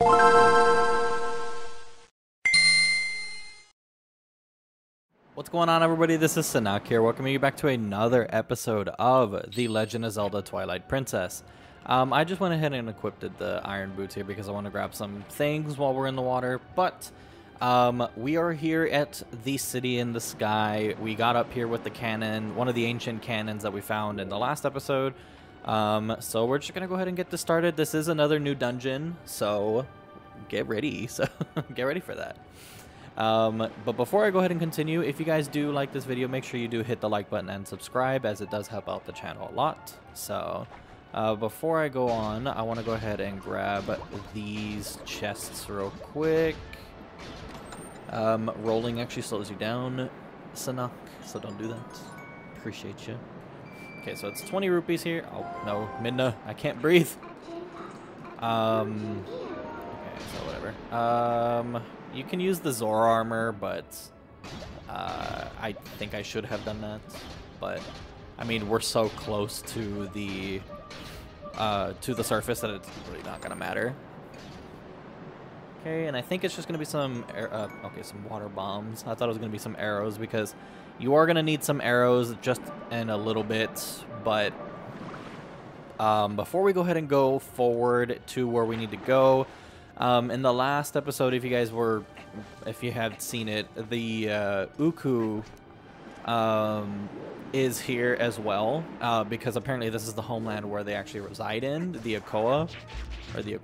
What's going on, everybody? This is Sunaak here, welcoming you back to another episode of The Legend of Zelda Twilight Princess. I just went ahead and equipped the iron boots here because I want to grab some things while we're in the water, but we are here at the city in the sky. We got up here with the cannon, one of the ancient cannons that we found in the last episode. So we're just going to go ahead and get this started. This is another new dungeon, so get ready. Get ready for that. But before I go ahead and continue, if you guys do like this video, make sure you do hit the like button and subscribe, as it does help out the channel a lot. So, before I go on, I want to go ahead and grab these chests real quick. Rolling actually slows you down, Sunaak, so don't do that. Appreciate you. Okay, so it's 20 rupees here. Oh, no, Midna, I can't breathe. Okay, so whatever. You can use the Zora armor, but I think I should have done that. But I mean, we're so close to the surface that it's really not gonna matter. Okay, and I think it's just gonna be some some water bombs. I thought it was gonna be some arrows, because you are gonna need some arrows just in a little bit. But before we go ahead and go forward to where we need to go. In the last episode, if you had seen it, the Uku is here as well, because apparently this is the homeland where they actually reside in, the Okoa, or the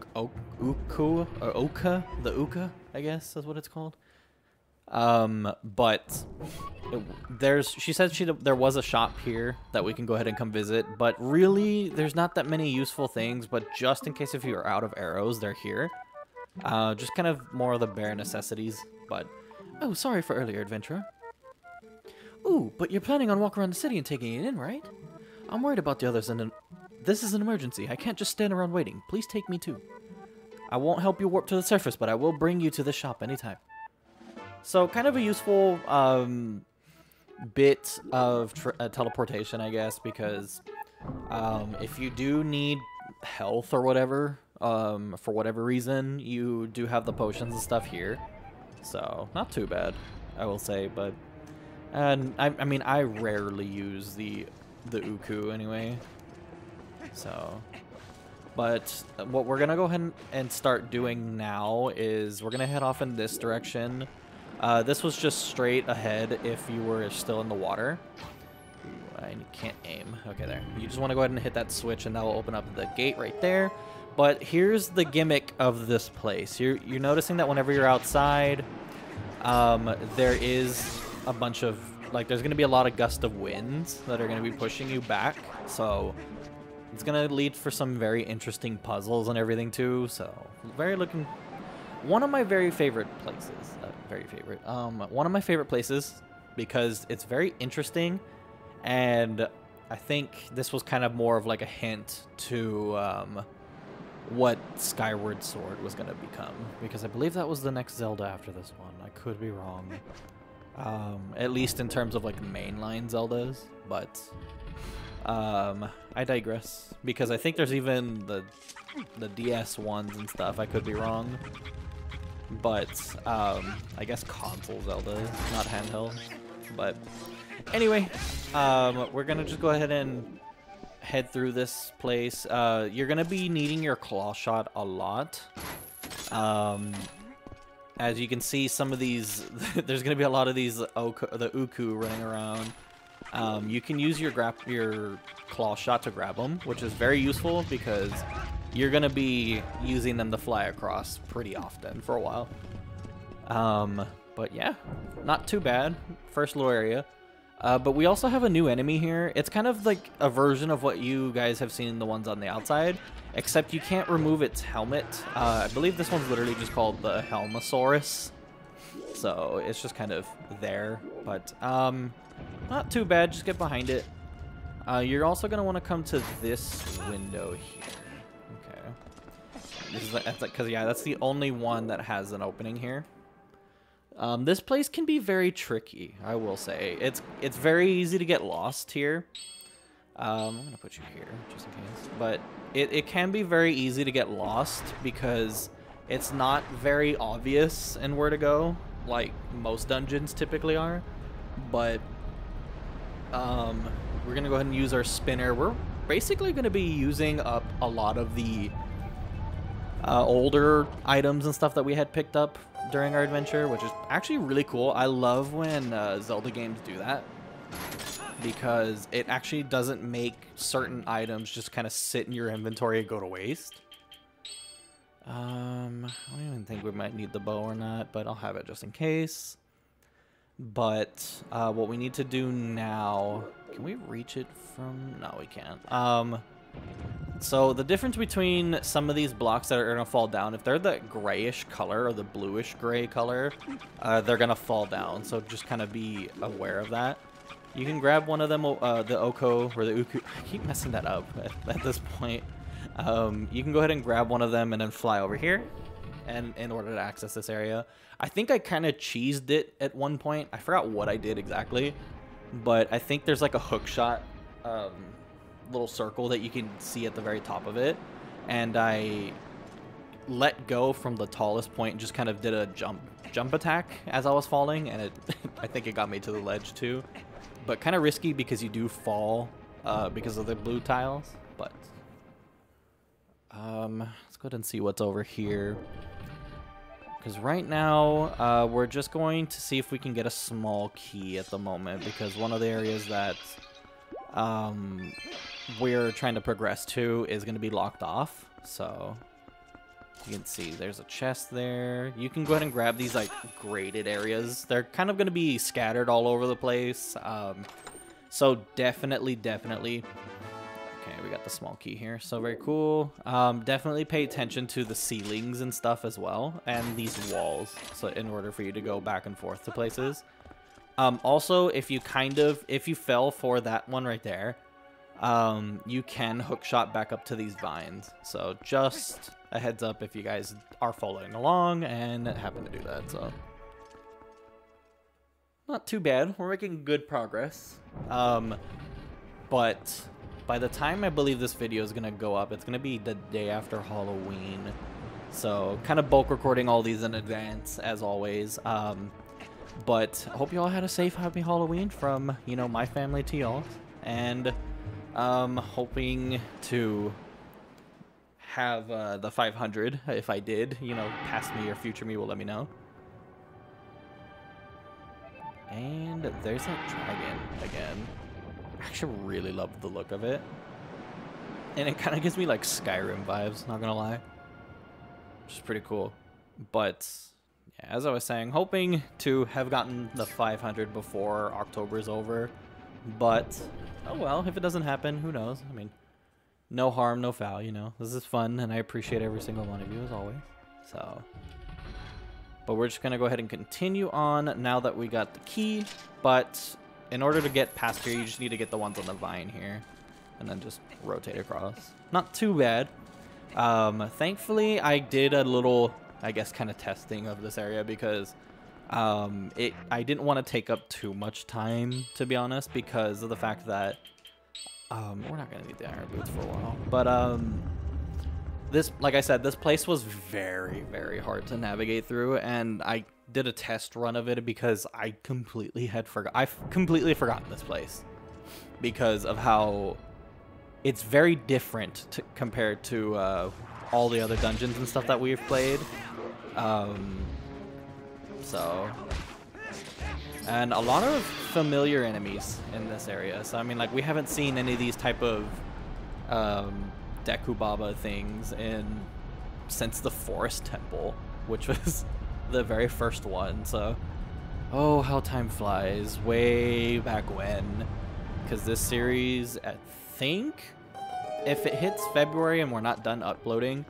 Uku, or Oka, the Uka, I guess is what it's called. But she said there was a shop here that we can go ahead and come visit, but really there's not that many useful things, but just in case if you're out of arrows, they're here. Just kind of more of the bare necessities, but... Oh, sorry for earlier, adventurer. Ooh, but you're planning on walking around the city and taking it in, right? I'm worried about the others, and this is an emergency. I can't just stand around waiting. Please take me too. I won't help you warp to the surface, but I will bring you to the shop anytime. So, kind of a useful bit of teleportation, I guess, because if you do need health or whatever... for whatever reason, you do have the potions and stuff here, so not too bad, I will say. But I mean, I rarely use the Uku anyway. So, but what we're gonna go ahead and start doing now is we're gonna head off in this direction. This was just straight ahead if you were still in the water. Ooh, I can't aim. Okay, there. You just want to go ahead and hit that switch, and that will open up the gate right there. But here's the gimmick of this place. You're noticing that whenever you're outside, there is a bunch of, there's going to be a lot of gust of winds that are going to be pushing you back. So it's going to lead for some very interesting puzzles and everything too. So one of my very favorite places. One of my favorite places because it's very interesting, and I think this was kind of more of like a hint to what Skyward Sword was going to become, because I believe that was the next Zelda after this one. I could be wrong, at least in terms of like mainline Zeldas, but I digress, because I think there's even the DS ones and stuff. I could be wrong, but I guess console Zelda, not handheld. But anyway, we're gonna just go ahead and head through this place. You're gonna be needing your claw shot a lot. As you can see, some of these there's gonna be a lot of these the Uku running around. You can use your claw shot to grab them, which is very useful because you're gonna be using them to fly across pretty often for a while. But yeah, not too bad. First little area. But we also have a new enemy here. It's kind of like a version of what you guys have seen in the ones on the outside, except you can't remove its helmet. I believe this one's literally just called the Helmosaurus. So it's just kind of there, but not too bad. Just get behind it. You're also going to want to come to this window here. Okay. This is because, yeah, that's the only one that has an opening here. This place can be very tricky, I will say. It's very easy to get lost here. I'm going to put you here, just in case. But it can be very easy to get lost because It's not very obvious in where to go, like most dungeons typically are, but we're gonna go ahead and use our spinner. We're basically gonna be using up a lot of the older items and stuff that we had picked up during our adventure, which is actually really cool. I love when Zelda games do that, because it actually doesn't make certain items just kind of sit in your inventory and go to waste. I don't even think we might need the bow or not, but I'll have it just in case. But what we need to do now, can we reach it from, no we can't. So the difference between some of these blocks that are gonna fall down, if they're the grayish color or the bluish gray color, they're gonna fall down, so just kind of be aware of that. You can grab one of them, the Oko, or the Uku, I keep messing that up at this point. You can go ahead and grab one of them and then fly over here, and in order to access this area. I think I kind of cheesed it at one point. I forgot what I did exactly, but I think there's like a hook shot little circle that you can see at the very top of it, and I let go from the tallest point and just kind of did a jump attack as I was falling, and it I think it got me to the ledge too, but kind of risky because you do fall because of the blue tiles. But let's go ahead and see what's over here, because right now we're just going to see if we can get a small key at the moment, because one of the areas that we're trying to progress to is going to be locked off. So you can see there's a chest there. You can go ahead and grab these like graded areas. They're kind of going to be scattered all over the place. So definitely okay, we got the small key here, so very cool. Definitely pay attention to the ceilings and stuff as well, and these walls, so in order for you to go back and forth to places. Also, if you fell for that one right there, you can hook shot back up to these vines. So just a heads up if you guys are following along and happen to do that. So not too bad. We're making good progress. But by the time I believe this video is gonna go up, it's gonna be the day after Halloween. So kind of bulk recording all these in advance as always. But I hope you all had a safe, happy Halloween from, you know, my family to y'all. And hoping to have the 500. If I did, you know, past me or future me will let me know. And there's that dragon again. I actually really love the look of it. And it kind of gives me like Skyrim vibes, not gonna lie. Which is pretty cool. But yeah, as I was saying, hoping to have gotten the 500 before October is over. But oh well, if it doesn't happen, who knows? I mean, no harm, no foul, you know. This is fun, and I appreciate every single one of you, as always. So, but we're just going to go ahead and continue on now that we got the key. But in order to get past here, you just need to get the ones on the vine here, and then just rotate across. Not too bad. Thankfully, I did a little, I guess, kind of testing of this area, because I didn't want to take up too much time, to be honest, because of the fact that we're not gonna need the iron boots for a while. But this, like I said, this place was very, very hard to navigate through, and I did a test run of it because I've completely forgotten this place because of how it's very different compared to all the other dungeons and stuff that we've played. And a lot of familiar enemies in this area. So I mean, like, we haven't seen any of these type of Dekubaba things since the Forest Temple, which was the very first one. So, oh, how time flies, way back when. Because this series, I think, if it hits February and we're not done uploading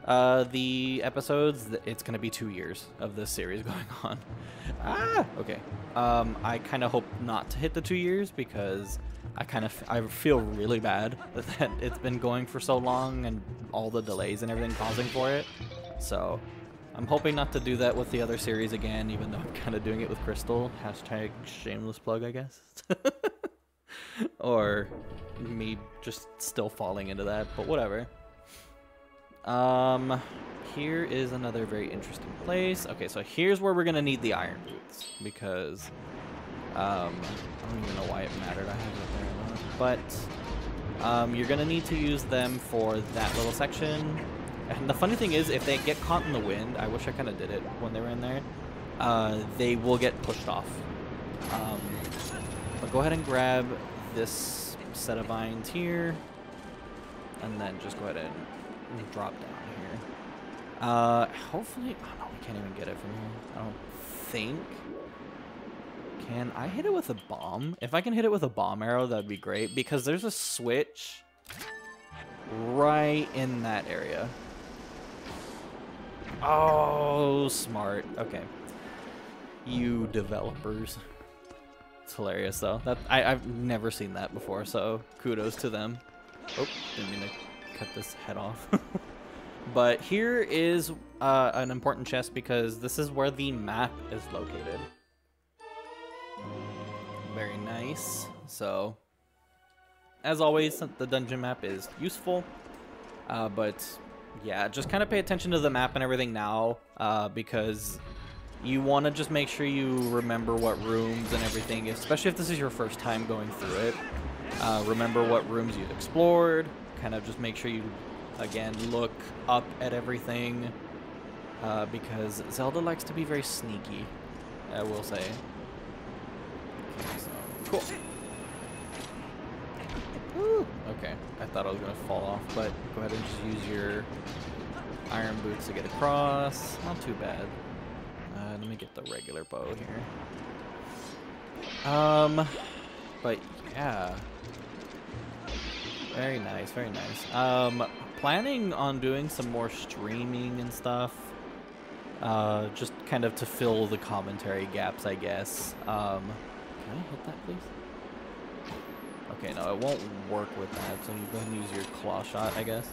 the episodes, it's gonna be 2 years of this series going on. Okay. I kind of hope not to hit the 2 years, because I feel really bad that it's been going for so long and all the delays and everything causing for it. So I'm hoping not to do that with the other series again, even though I'm kind of doing it with Crystal. Hashtag shameless plug, I guess. Or me just still falling into that, but whatever. here is another very interesting place. Okay, so here's where we're gonna need the iron boots because I don't even know why it mattered. I have it there or not. But you're gonna need to use them for that little section. And the funny thing is, if they get caught in the wind, I wish I kind of did it when they were in there. They will get pushed off. But go ahead and grab this set of vines here, and then just go ahead and drop down here. Hopefully, oh no, we can't even get it from here. I don't think. Can I hit it with a bomb? If I can hit it with a bomb arrow, that'd be great, because there's a switch right in that area. Oh, smart. Okay. You developers. It's hilarious, though. I've never seen that before, so kudos to them. Oh, didn't mean to cut this head off. But here is an important chest, because this is where the map is located. Very nice. So, as always, the dungeon map is useful, but yeah, just kind of pay attention to the map and everything now, because you want to just make sure you remember what rooms and everything, especially if this is your first time going through it. Remember what rooms you've explored, kind of just make sure you, again, look up at everything, because Zelda likes to be very sneaky, I will say. So, cool. Woo. Okay, I thought I was gonna fall off, but go ahead and just use your iron boots to get across. Not too bad. Let me get the regular bow here. But yeah, very nice, very nice. Planning on doing some more streaming and stuff. Just kind of to fill the commentary gaps, I guess. Can I hit that, please? Okay, no, it won't work with that, so you go ahead and use your claw shot, I guess.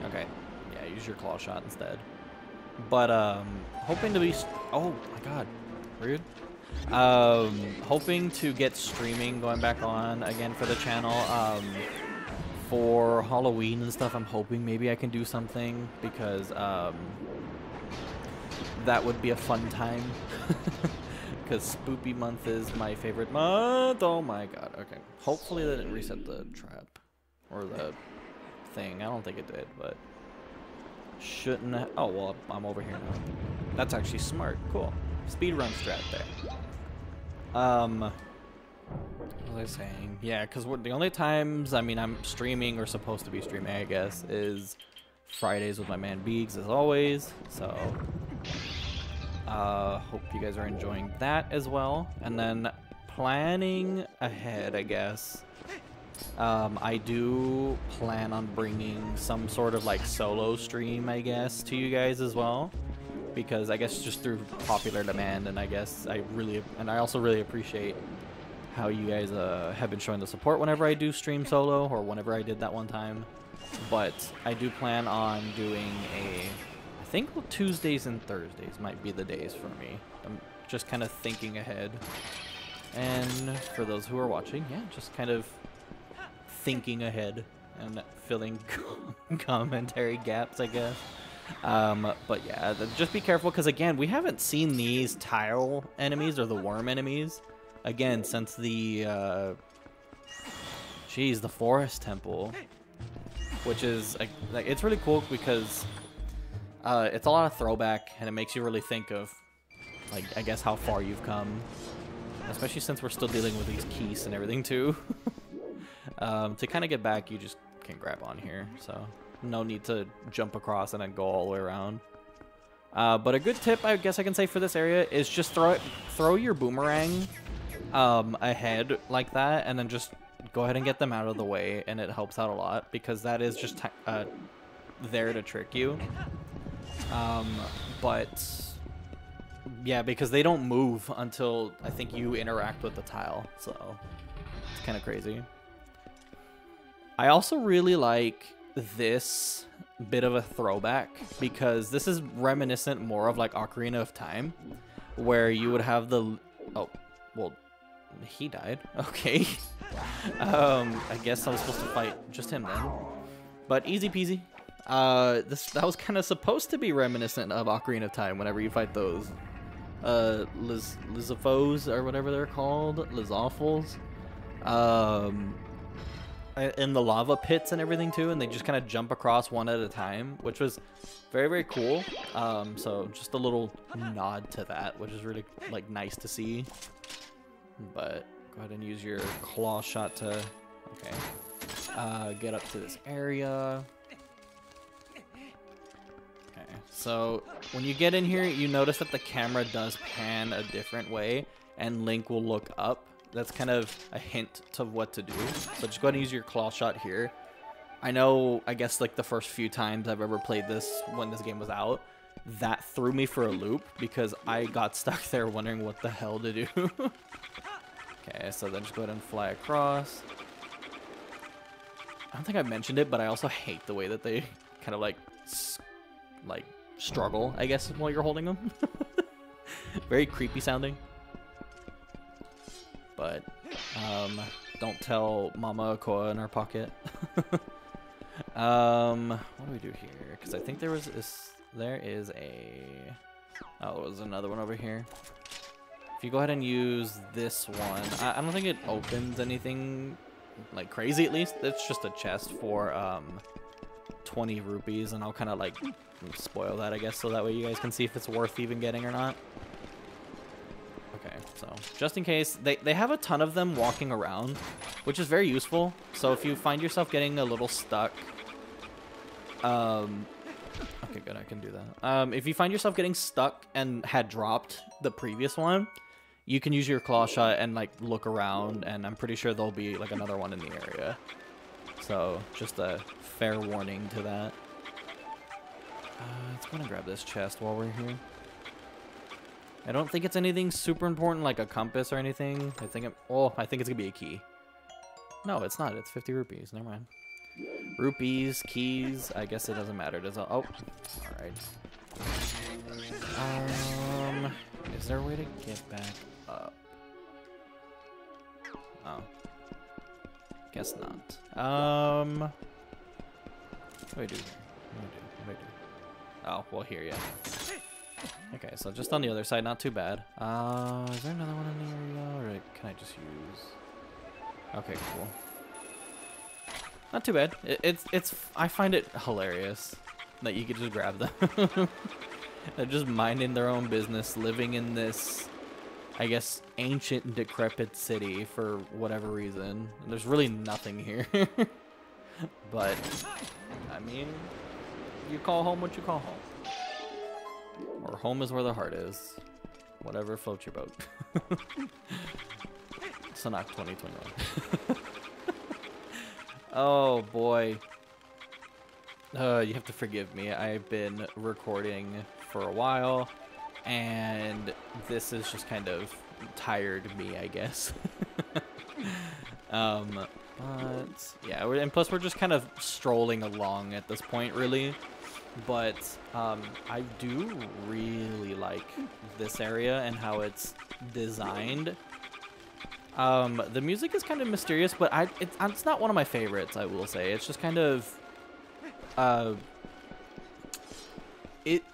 Okay, yeah, use your claw shot instead. But, hoping to be... Oh, my God. Rude. Hoping to get streaming going back on again for the channel. For Halloween and stuff, I'm hoping maybe I can do something, because, that would be a fun time. Because Spoopy month is my favorite month. Oh my God. Okay. Hopefully they didn't reset the trap. Or the thing. I don't think it did, but... Shouldn't have... Oh, well, I'm over here now. That's actually smart. Cool. Speedrun strat there. What was I saying? Yeah, because the only times, I mean, I'm streaming, or supposed to be streaming, I guess, is Fridays with my man Beegs, as always. So... hope you guys are enjoying that as well. And then planning ahead, I guess. I do plan on bringing some sort of like solo stream, I guess, to you guys as well. Because I guess just through popular demand, and I guess I also really appreciate how you guys have been showing the support whenever I do stream solo, or whenever I did that one time. But I do plan on doing I think Tuesdays and Thursdays might be the days for me. I'm just kind of thinking ahead. And for those who are watching, yeah, just kind of thinking ahead and filling commentary gaps, I guess. But yeah, just be careful, because again, we haven't seen these tile enemies or the worm enemies again since the the forest temple, which is like it's really cool because it's a lot of throwback, and it makes you really think of, like, I guess how far you've come, especially since we're still dealing with these keys and everything too. To kind of get back, you just can grab on here, so no need to jump across and then go all the way around. But a good tip, I guess I can say, for this area is just throw your boomerang ahead like that, and then just go ahead and get them out of the way, and it helps out a lot, because that is just there to trick you. But yeah, because they don't move until I think you interact with the tile, so it's kind of crazy. I also really like this bit of a throwback, because this is reminiscent more of like Ocarina of Time, where you would have the... Oh, well, he died. Okay. I guess I was supposed to fight just him then. But easy peasy. That was kind of supposed to be reminiscent of Ocarina of Time whenever you fight those Lizafos or whatever they're called, Lizawfuls. In the lava pits and everything too, and they just kind of jump across one at a time, which was very, very cool. So just a little nod to that, which is really like nice to see. But go ahead and use your claw shot to, okay, get up to this area. Okay, so when you get in here, you notice that the camera does pan a different way, and Link will look up. That's kind of a hint to what to do. So just go ahead and use your claw shot here. I know, I guess like the first few times I've ever played this when this game was out, that threw me for a loop because I got stuck there wondering what the hell to do. Okay, so then just go ahead and fly across. I don't think I mentioned it, but I also hate the way that they kind of like struggle, I guess, while you're holding them. Very creepy sounding. But don't tell Mama Akoa in our pocket. What do we do here? Because I think there is a... Oh, there's another one over here. If you go ahead and use this one, I don't think it opens anything like crazy, at least. It's just a chest for 20 rupees, and I'll kind of like spoil that, I guess, so that way you guys can see if it's worth even getting or not. Okay, so just in case, they have a ton of them walking around, which is very useful. So if you find yourself getting a little stuck, okay, good, I can do that. If you find yourself getting stuck and had dropped the previous one, you can use your claw shot and like look around, and I'm pretty sure there'll be like another one in the area. So just a fair warning to that. Let's go and grab this chest while we're here. I don't think it's anything super important like a compass or anything. I think I think it's gonna be a key. No, it's not. It's 50 rupees. Never mind. Rupees, keys. I guess it doesn't matter. Does it? Oh, all right. Is there a way to get back up? Oh, guess not. What do I do here? What do I do? Oh, well, here, yeah. Okay, so just on the other side, not too bad. Is there another one in the area, or can I just use... Okay, cool. Not too bad. It's I find it hilarious that you could just grab them. They're just minding their own business, living in this, I guess, ancient, decrepit city for whatever reason. And there's really nothing here. But, I mean, you call home what you call home. Or home is where the heart is. Whatever floats your boat. Sunaak 2021. Oh boy. You have to forgive me. I've been recording for a while, and this is just kind of tired me, I guess. But yeah, and plus we're just kind of strolling along at this point, really. But I do really like this area and how it's designed. The music is kind of mysterious, but it's not one of my favorites, I will say. It's just kind of I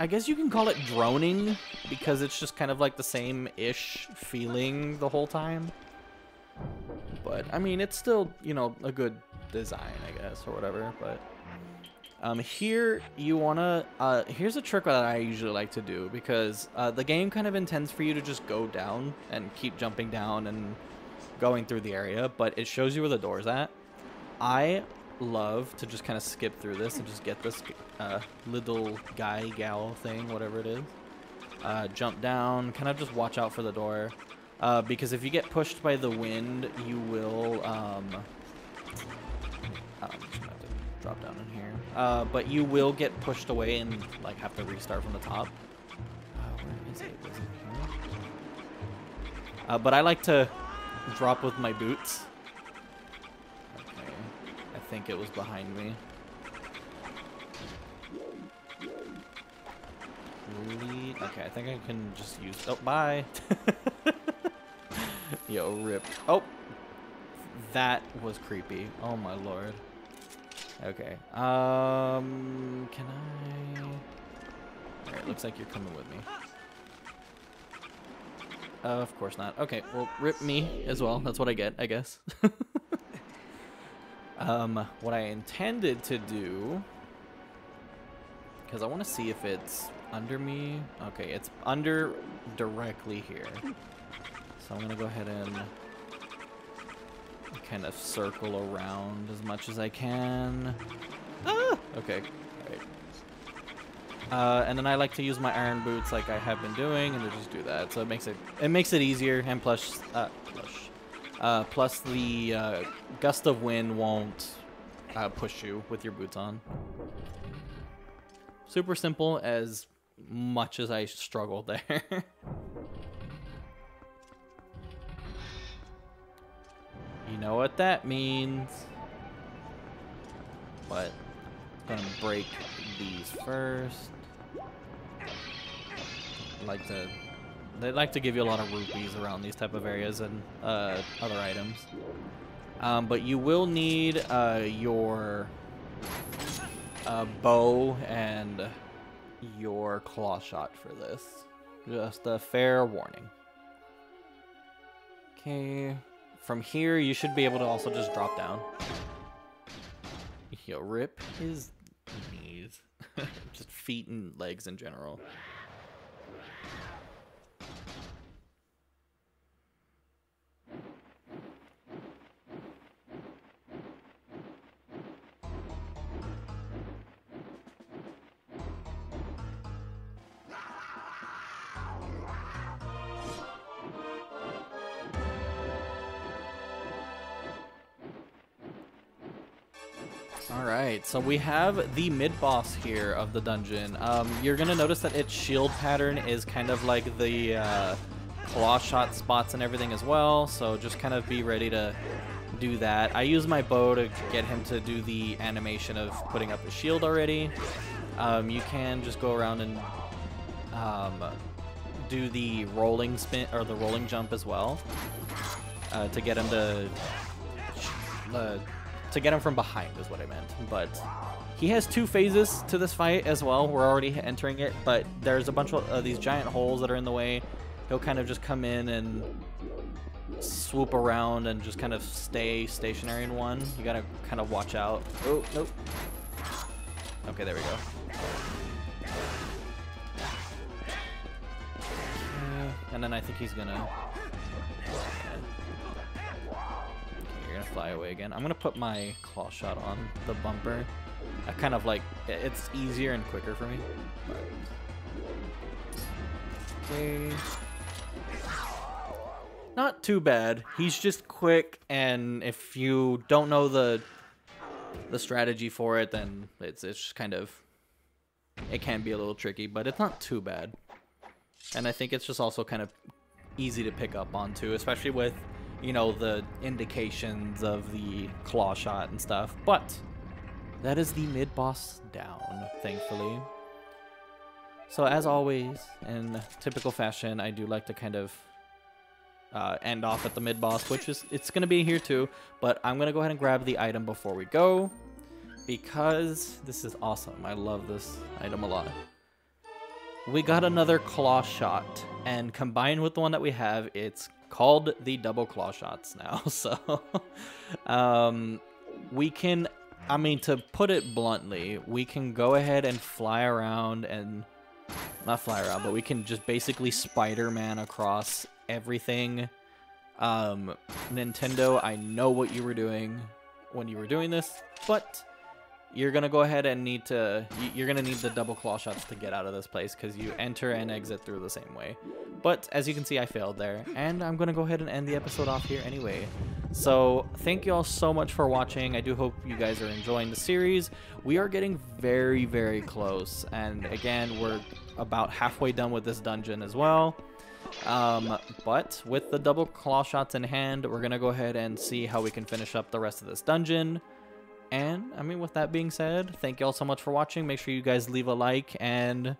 guess you can call it droning, because it's just kind of like the same-ish feeling the whole time. But I mean, it's still, you know, a good design, I guess, or whatever. But here you wanna here's a trick that I usually like to do, because the game kind of intends for you to just go down and keep jumping down and going through the area, but it shows you where the door's at. I love to just kind of skip through this and just get this little gal thing, whatever it is. Jump down, kind of just watch out for the door, because if you get pushed by the wind, you will I'm just gonna have to drop down in here, but you will get pushed away and like have to restart from the top. Where is it? Is it here? But I like to drop with my boots. Okay, I think it was behind me. Okay, I think I can just use... Oh, bye! Yo, rip. Oh! That was creepy. Oh my lord. Okay. Can I? Alright, looks like you're coming with me. Of course not. Okay, well, rip me as well. That's what I get, I guess. What I intended to do, because I want to see if it's under me. Okay, it's under directly here. So I'm going to go ahead and kind of circle around as much as I can. Ah! Okay, alright. And then I like to use my iron boots like I have been doing, and to just do that. So it makes it easier, and plus the gust of wind won't push you with your boots on. Super simple, as much as I struggled there. You know what that means. But I'm gonna break these first. They like to give you a lot of rupees around these type of areas and other items. But you will need your bow and your claw shot for this. Just a fair warning. Okay. From here, you should be able to also just drop down. Yo, rip his knees. Just feet and legs in general. Alright, so we have the mid-boss here of the dungeon. You're going to notice that its shield pattern is kind of like the claw shot spots and everything as well, so just kind of be ready to do that. I use my bow to get him to do the animation of putting up his shield already. You can just go around and do the rolling spin, or the rolling jump as well, to get him to get him from behind is what I meant. But he has two phases to this fight as well. We're already entering it, but there's a bunch of these giant holes that are in the way. He'll kind of just come in and swoop around and just kind of stay stationary in one. You gotta kind of watch out. Oh, nope. Okay, there we go. And then I think he's gonna... fly away again. I'm gonna put my claw shot on the bumper. I kind of like it's easier and quicker for me. Okay. Not too bad. He's just quick, and if you don't know the strategy for it, then it's just kind of, it can be a little tricky, but it's not too bad. And I think it's just also kind of easy to pick up on too, especially with, you know, the indications of the claw shot and stuff. But that is the mid-boss down, thankfully. So as always, in typical fashion, I do like to kind of end off at the mid-boss, which is, it's going to be here too, but I'm going to go ahead and grab the item before we go, because this is awesome. I love this item a lot. We got another claw shot, and combined with the one that we have, it's called the double claw shots now. So we can, I mean, to put it bluntly, we can go ahead and fly around, and not fly around, but we can just basically Spider-Man across everything. Nintendo, I know what you were doing when you were doing this, but you're gonna go ahead and you're gonna need the double claw shots to get out of this place, because you enter and exit through the same way. But as you can see, I failed there, and I'm gonna go ahead and end the episode off here anyway. So thank you all so much for watching. I do hope you guys are enjoying the series. We are getting very, very close, and again, we're about halfway done with this dungeon as well. But with the double claw shots in hand, we're gonna go ahead and see how we can finish up the rest of this dungeon. And, I mean, with that being said, thank you all so much for watching. Make sure you guys leave a like and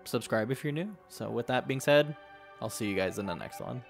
subscribe if you're new. So with that being said, I'll see you guys in the next one.